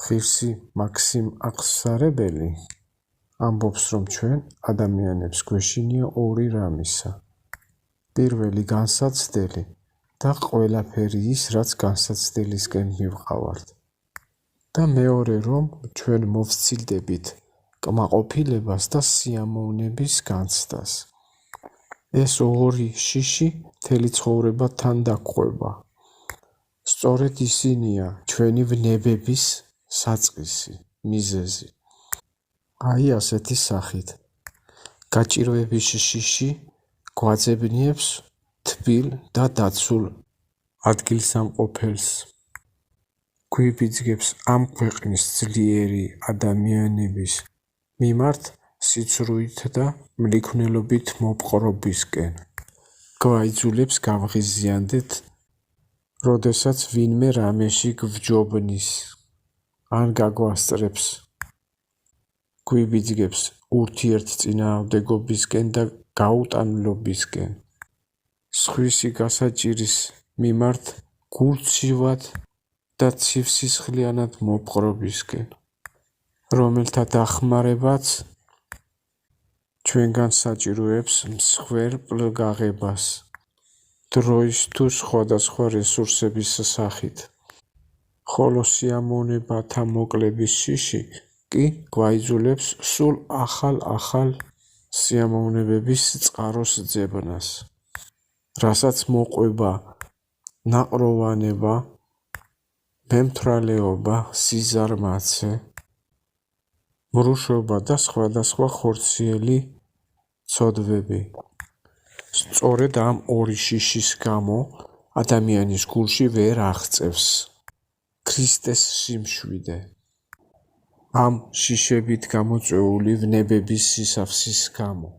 ღირსი მაქსიმ აღსარებელი ამბობს, რომ ჩვენ ადამიანებს გვეშინია ორი რამისა. პირველი განსაცდელი და ყველაფერი ის, რაც განსაცდელისკენ მივყავართ. და მეორე, რომ ჩვენ მოვსცილდებით კმაყოფილებას და სიამოვნების განცდას. ეს ორი შიში მთელი ცხოვრება თან დაგვყვება. სწორედ ისინია ჩვენი ვნებების საწყისი, მიზეზი. აი ასეთი სახით. გაჭირვების შიში გვაძებნიებს თბილ და დაცულ ადგილსამყოფელს. გვიბიძგებს ამ ქვეყნის ძლიერი ადამიანების მიმართ სიცრუით და მლიქვნელობით მოპყრობისკენ. გვაიძულებს გავღიზიანდეთ, როდესაც ვინმე რამეში გვჯობნის, ან გაგვასწრებს. გვიბიძგებს ურთიერთწინააღმდეგობისკენ და გაუტანლობისკენ. სხვისი გასაჭირის მიმართ გულწივად და ცივსისხლიანად მოპყრობისკენ, რომელთა დახმარებაც ჩვენგან საჭიროებს მსხვერპლ გაღებას, დროის თუ სხვადასხვა რესურსების სახით. ხოლო სიამოვნებათა მოკლების შიში კი გვაიძულებს სულ ახალ სიამოვნებების წყაროს ძებნას, რასაც მოყვება ნაყროვანება, მემთვრალეობა, სიზარმაცე, მრუშობა და სხვადასხვა ხორციელი ცოდვები. სწორედ ამ ორი შიშის გამო ადამიანის გულში ვერ აღწევს ქრისტეს სიმშვიდე. ამ შიშებით გამოწვეული ვნებების სისავსის გამო.